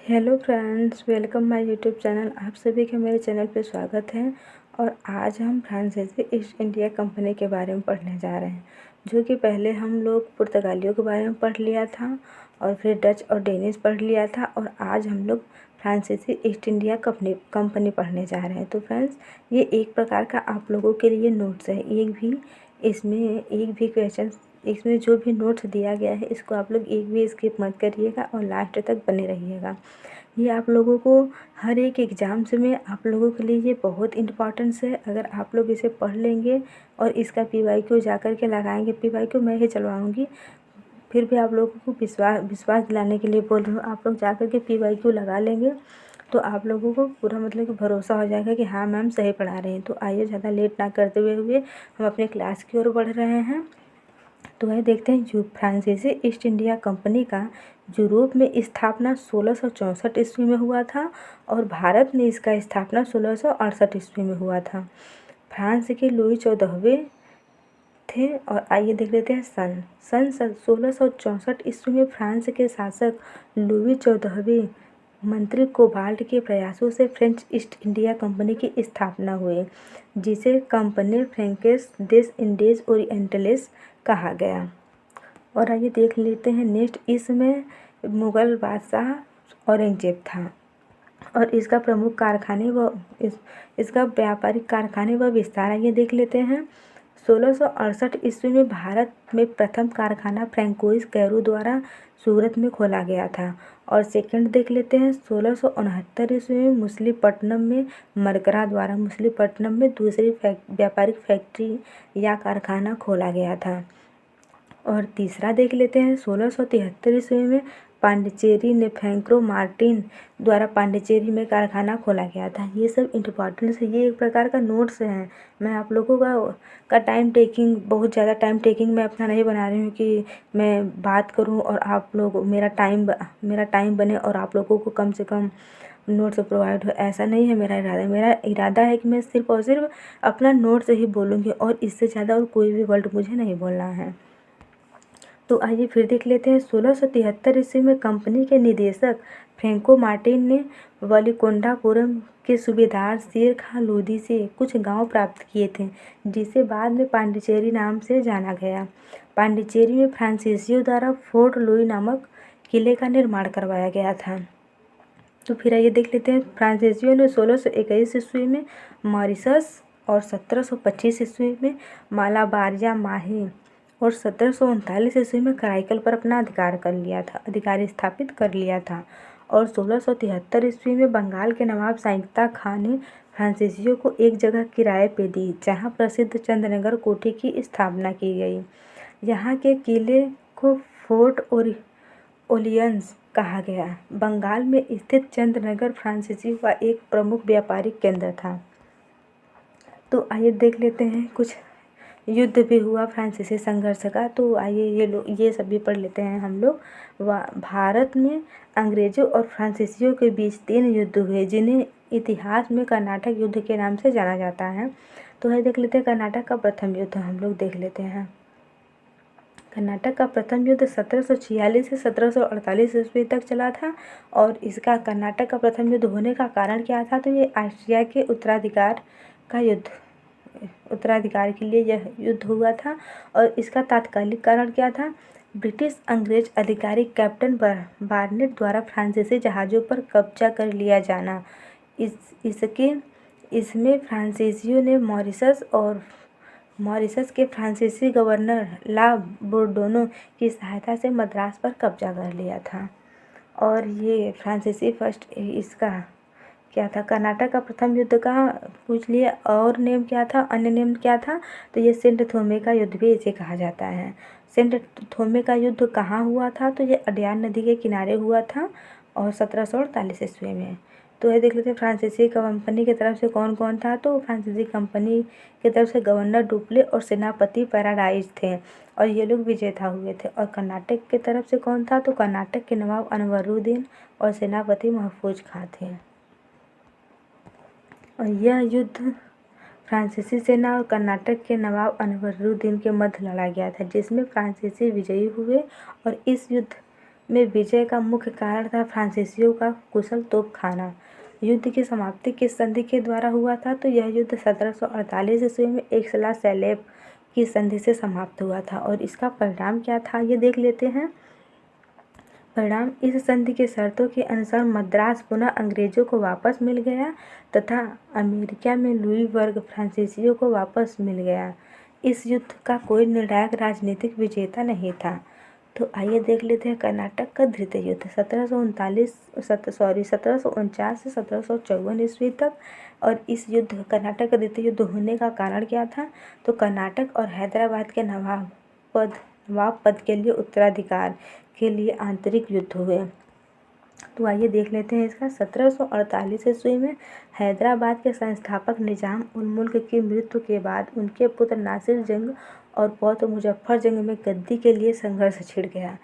Hello friends, welcome my YouTube channel. आप सभी का मेरे चैनल पे स्वागत है। और आज हम फ्रांसीसी ईस्ट इंडिया कंपनी के बारे में पढ़ने जा रहे हैं, जो कि पहले हम लोग पुर्तगालियों के बारे में पढ़ लिया था और फिर डच और डेनिश पढ़ लिया था, और आज हम लोग फ्रांसीसी ईस्ट इंडिया कंपनी पढ़ने जा रहे हैं। तो फ्रेंड्स, ये एक प्रकार का आप लोगों के लिए नोट्स है। एक भी क्वेश्चन इसमें जो भी नोट्स दिया गया है, इसको आप लोग एक भी स्किप मत करिएगा और लास्ट तक बने रहिएगा। ये आप लोगों को हर एक एग्ज़ाम्स में आप लोगों के लिए ये बहुत इम्पॉर्टेंस है। अगर आप लोग इसे पढ़ लेंगे और इसका पीवाईक्यू जा कर के लगाएंगे, पीवाईक्यू मैं ही चलवाऊँगी, फिर भी आप लोगों को विश्वास दिलाने के लिए बोल रही हूँ, आप लोग जा कर के पीवाईक्यू लगा लेंगे तो आप लोगों को पूरा मतलब कि भरोसा हो जाएगा कि हाँ मैम सही पढ़ा रहे हैं। तो आइए ज़्यादा लेट ना करते हुए हम अपने क्लास की ओर बढ़ रहे हैं। तो वह देखते हैं जो फ्रांसीसी ईस्ट इंडिया कंपनी का यूरोप में स्थापना 1664 ईस्वी में हुआ था और भारत में इसका स्थापना 1668 ईस्वी में हुआ था। फ्रांस के लुई 14वें थे। और आइए देख लेते हैं सन 1664 ईस्वी में फ्रांस के शासक लुई 14वें मंत्री कोबाल्ट के प्रयासों से फ्रेंच ईस्ट इंडिया कंपनी की स्थापना हुई, जिसे कंपनी फ्रेंकेस देस इंडीज ओरिएंटलिस कहा गया। और आइए देख लेते हैं नेक्स्ट, इसमें मुग़ल बादशाह औरंगजेब था और इसका प्रमुख कारखाने व इसका व्यापारिक कारखाने व विस्तार आइए देख लेते हैं। 1668 ईस्वी में भारत में प्रथम कारखाना फ्रैंकोइस कैरो द्वारा सूरत में खोला गया था। और सेकंड देख लेते हैं, 1669 ईस्वी में मछलीपट्टनम में मरकरा द्वारा मछलीपट्टनम में दूसरी व्यापारिक फैक्ट्री या कारखाना खोला गया था। और तीसरा देख लेते हैं, 1673 ईस्वी में पांडिचेरी ने फ्रैंको मार्टिन द्वारा पांडिचेरी में कारखाना खोला गया था। ये सब इम्पोर्टेंट है, ये एक प्रकार का नोट्स हैं। मैं आप लोगों का टाइम टेकिंग बहुत ज़्यादा टाइम टेकिंग मैं अपना नहीं बना रही हूँ कि मैं बात करूँ और आप लोग मेरा टाइम बने और आप लोगों को कम से कम नोट्स प्रोवाइड हो, ऐसा नहीं है मेरा इरादा है कि मैं सिर्फ और सिर्फ अपना नोट्स ही बोलूँगी और इससे ज़्यादा और कोई भी वर्ड मुझे नहीं बोलना है। तो आइए फिर देख लेते हैं, 1673 ईस्वी में कंपनी के निदेशक फ्रैंको मार्टिन ने वलीकोंडापुरम के सूबेदार शेर खां लोदी से कुछ गांव प्राप्त किए थे, जिसे बाद में पांडिचेरी नाम से जाना गया। पांडिचेरी में फ्रांसीसियों द्वारा फोर्ट लुई नामक किले का निर्माण करवाया गया था। तो फिर आइए देख लेते हैं, फ्रांसीसियों ने 1621 ईस्वी में मॉरिशस और 1725 ईस्वी में मालाबारिया माही और 1739 ईस्वी में कराईकल पर अपना अधिकार स्थापित कर लिया था। और 1673 ईस्वी में बंगाल के नवाब साइंता खां ने फ्रांसीसियों को एक जगह किराए पे दी, जहां प्रसिद्ध चंद्रनगर कोठी की स्थापना की गई। यहाँ के किले को फोर्ट ओलियंस कहा गया। बंगाल में स्थित चंद्रनगर फ्रांसीसियों का एक प्रमुख व्यापारिक केंद्र था। तो आइए देख लेते हैं, कुछ युद्ध भी हुआ फ्रांसीसी संघर्ष का। तो आइए ये सब भी पढ़ लेते हैं हम लोग। भारत में अंग्रेज़ों और फ्रांसीसियों के बीच 3 युद्ध हुए, जिन्हें इतिहास में कर्नाटक युद्ध के नाम से जाना जाता है। तो ये देख लेते हैं, कर्नाटक का प्रथम युद्ध हम लोग देख लेते हैं। कर्नाटक का प्रथम युद्ध 1746 से 1748 ईस्वी तक चला था। और इसका कर्नाटक का प्रथम युद्ध होने का कारण क्या था, तो ये ऑस्ट्रिया के उत्तराधिकार के लिए यह युद्ध हुआ था। और इसका तात्कालिक कारण क्या था, ब्रिटिश अंग्रेज अधिकारी कैप्टन बार्नेट द्वारा फ्रांसीसी जहाज़ों पर कब्जा कर लिया जाना। इसमें फ्रांसीसियों ने मॉरिशस के फ्रांसीसी गवर्नर ला बोर्डोनो की सहायता से मद्रास पर कब्जा कर लिया था। और ये फ्रांसीसी फर्स्ट इसका क्या था, कर्नाटक का प्रथम युद्ध का पूछ लिए, और नेम क्या था, अन्य नेम क्या था, तो ये सेंट थोमे का युद्ध भी इसे कहा जाता है। सेंट थोमे का युद्ध कहाँ हुआ था, तो ये अडयार नदी के किनारे हुआ था और 1748 ईस्वी में। तो ये देख लेते हैं, फ्रांसीसी कंपनी की तरफ से कौन कौन था, तो फ्रांसीसी कंपनी की तरफ से गवर्नर डुप्ले और सेनापति पैराडाइज थे और ये लोग विजेता हुए थे। और कर्नाटक की तरफ से कौन था, तो कर्नाटक के नवाब अनवरुद्दीन और सेनापति महफूज खां थे। और यह युद्ध फ्रांसीसी सेना और कर्नाटक के नवाब अनवरुद्दीन के मध्य लड़ा गया था, जिसमें फ्रांसीसी विजयी हुए। और इस युद्ध में विजय का मुख्य कारण था फ्रांसीसियों का कुशल तोपखाना। युद्ध की समाप्ति किस संधि के द्वारा हुआ था? तो यह युद्ध 1748 ईस्वी में एक्सला सैलेब की संधि से समाप्त हुआ था। और इसका परिणाम क्या था ये देख लेते हैं। परिणाम, इस संधि के शर्तों के अनुसार मद्रास पुनः अंग्रेजों को वापस मिल गया तथा अमेरिका में लुईसबर्ग फ्रांसीसियों को वापस मिल गया। इस युद्ध का कोई निर्णायक राजनीतिक विजेता नहीं था। तो आइए देख लेते हैं कर्नाटक का द्वितीय युद्ध 1749 से 1754 ईस्वी तक। और इस युद्ध कर्नाटक का द्वितीय युद्ध होने का कारण क्या था? तो कर्नाटक और हैदराबाद के नवाब पद के लिए उत्तराधिकार के लिए आंतरिक युद्ध हुए। तो आइए देख लेते हैं इसका। 1748 ईस्वी में हैदराबाद के संस्थापक निजाम उल मुल्क की मृत्यु के बाद उनके पुत्र नासिर जंग और पौत्र मुजफ्फर जंग में गद्दी के लिए संघर्ष छिड़ गया।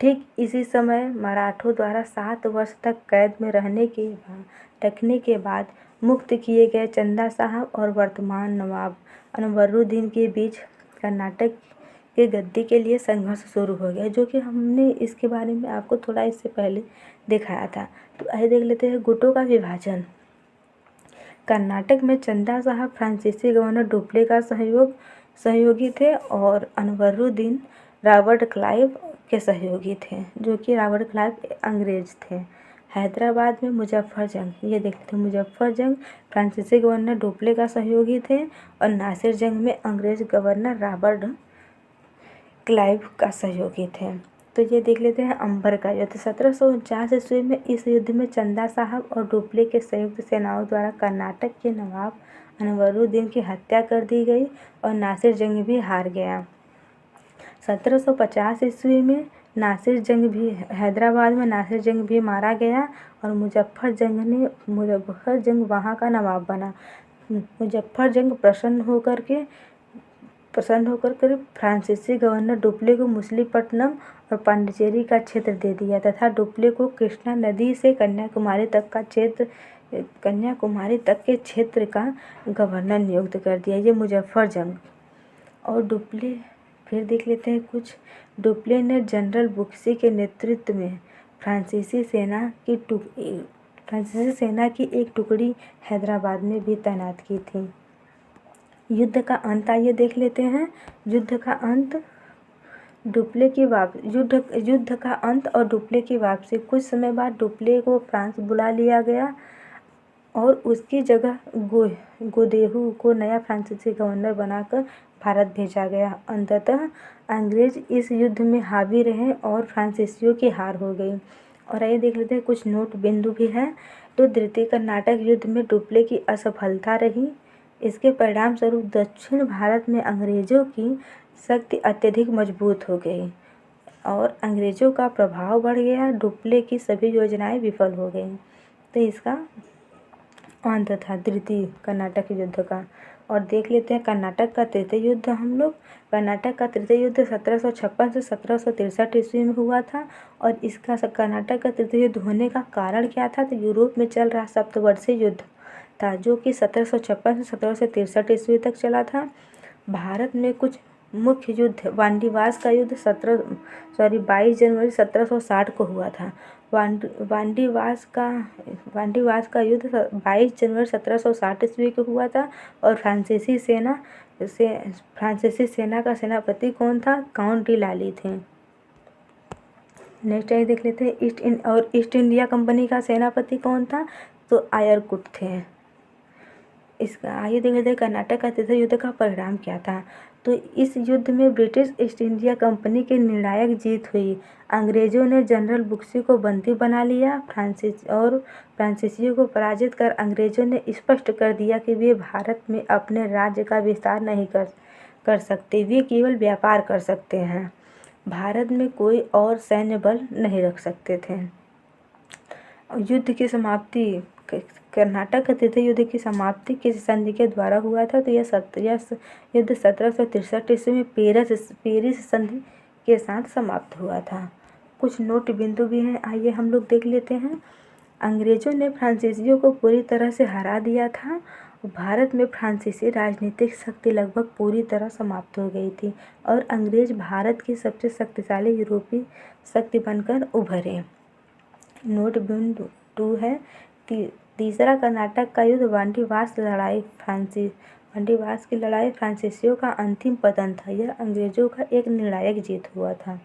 ठीक इसी समय मराठों द्वारा 7 वर्ष तक कैद में रखने के बाद मुक्त किए गए चंदा साहब और वर्तमान नवाब अनवरुद्दीन के बीच कर्नाटक के गद्दी के लिए संघर्ष शुरू हो गया, जो कि हमने इसके बारे में आपको थोड़ा इससे पहले दिखाया था। तो आइए देख लेते हैं गुटों का विभाजन। कर्नाटक में चंदा साहब फ्रांसीसी गवर्नर डुप्ले का सहयोगी थे और अनवरुद्दीन रॉबर्ट क्लाइव के सहयोगी थे, जो कि रॉबर्ट क्लाइव अंग्रेज थे। हैदराबाद में मुजफ्फर जंग, ये देखते हैं मुजफ्फर जंग फ्रांसीसी गवर्नर डुप्ले का सहयोगी थे और नासिर जंग में अंग्रेज गवर्नर रॉबर्ट क्लाइव का सहयोगी थे। तो ये देख लेते हैं अंबर का युद्ध 1749 ईस्वी में। इस युद्ध में चंदा साहब और डुप्ले के संयुक्त सेनाओं द्वारा कर्नाटक के नवाब अनवरुद्दीन की हत्या कर दी गई और नासिर जंग भी हार गया। 1750 ईस्वी में हैदराबाद में नासिर जंग भी मारा गया और मुजफ्फर जंग वहाँ का नवाब बना। मुजफ्फर जंग प्रसन्न होकर फ्रांसीसी गवर्नर डुप्ले को मछलीपट्टनम और पांडिचेरी का क्षेत्र दे दिया तथा डुप्ले को कृष्णा नदी से कन्याकुमारी तक के क्षेत्र का गवर्नर नियुक्त कर दिया। ये मुजफ्फर जंग। और डुप्ले, फिर देख लेते हैं कुछ। डुप्ले ने जनरल बुक्सी के नेतृत्व में फ्रांसीसी सेना की एक टुकड़ी हैदराबाद में भी तैनात की थी। युद्ध का अंत आइए देख लेते हैं। युद्ध का अंत और डुप्ले की वापसी। कुछ समय बाद डुप्ले को फ्रांस बुला लिया गया और उसकी जगह गोदेहू को नया फ्रांसीसी गवर्नर बनाकर भारत भेजा गया। अंततः अंग्रेज इस युद्ध में हावी रहे और फ्रांसीसियों की हार हो गई। और आइए देख लेते हैं कुछ नोट बिंदु भी हैं। तो द्वितीय कर्नाटक युद्ध में डुप्ले की असफलता रही। इसके परिणाम स्वरूप दक्षिण भारत में अंग्रेजों की शक्ति अत्यधिक मजबूत हो गई और अंग्रेजों का प्रभाव बढ़ गया। डुप्ले की सभी योजनाएं विफल हो गईं। तो इसका अंत था द्वितीय कर्नाटक युद्ध का। और देख लेते हैं कर्नाटक का तृतीय युद्ध हम लोग। कर्नाटक का तृतीय युद्ध 1756 से 1763 ईस्वी में हुआ था। और इसका कर्नाटक का तृतीय युद्ध होने का कारण क्या था? तो यूरोप में चल रहा सप्तवर्षीय युद्ध था, जो कि 1756 से 1763 ईस्वी तक चला था। भारत में कुछ मुख्य युद्ध, वांडीवास का युद्ध 22 जनवरी 1760 को हुआ था। वांडीवास का युद्ध 22 जनवरी 1760 ईस्वी को हुआ था। और फ्रांसीसी सेना का सेनापति कौन था? काउंट डी लाली थे। नेक्स्ट आइए देख लेते हैं ईस्ट इंडिया कंपनी का सेनापति कौन था? तो आयरकुट थे। इसका आइए देख लेते हैं कर्नाटक का तृतीय युद्ध का परिणाम क्या था। तो इस युद्ध में ब्रिटिश ईस्ट इंडिया कंपनी की निर्णायक जीत हुई। अंग्रेजों ने जनरल बुक्सी को बंदी बना लिया। फ्रांसीसियों को पराजित कर अंग्रेजों ने स्पष्ट कर दिया कि वे भारत में अपने राज्य का विस्तार नहीं कर सकते, वे केवल व्यापार कर सकते हैं, भारत में कोई और सैन्य बल नहीं रख सकते थे। युद्ध की समाप्ति, कर्नाटक का तृतीय युद्ध की समाप्ति किस संधि के द्वारा हुआ था? तो यह युद्ध 1763 ईस्वी में पेरिस संधि के साथ समाप्त हुआ था। कुछ नोट बिंदु भी हैं, आइए हम लोग देख लेते हैं। अंग्रेजों ने फ्रांसीसियों को पूरी तरह से हरा दिया था भारत में फ्रांसीसी राजनीतिक शक्ति लगभग पूरी तरह समाप्त हो गई थी और अंग्रेज भारत की सबसे शक्तिशाली यूरोपीय शक्ति बनकर उभरे। नोट बिंदु 2 है तीसरा कर्नाटक का युद्ध वांडीवास की लड़ाई फ्रांसीसियों का अंतिम पतन था। यह अंग्रेजों का एक निर्णायक जीत हुआ था।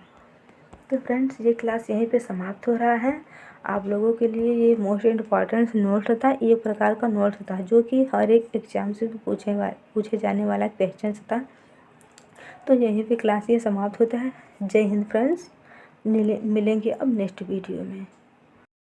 तो फ्रेंड्स, ये क्लास यहीं पे समाप्त हो रहा है। आप लोगों के लिए ये मोस्ट इम्पॉर्टेंट नोट्स था, एक प्रकार का नोट्स था जो कि हर एक एग्जाम से पूछे जाने वाला क्वेश्चन था। तो यहीं पे क्लास ये समाप्त होता है। जय हिंद फ्रेंड्स, मिलेंगे अब नेक्स्ट वीडियो में।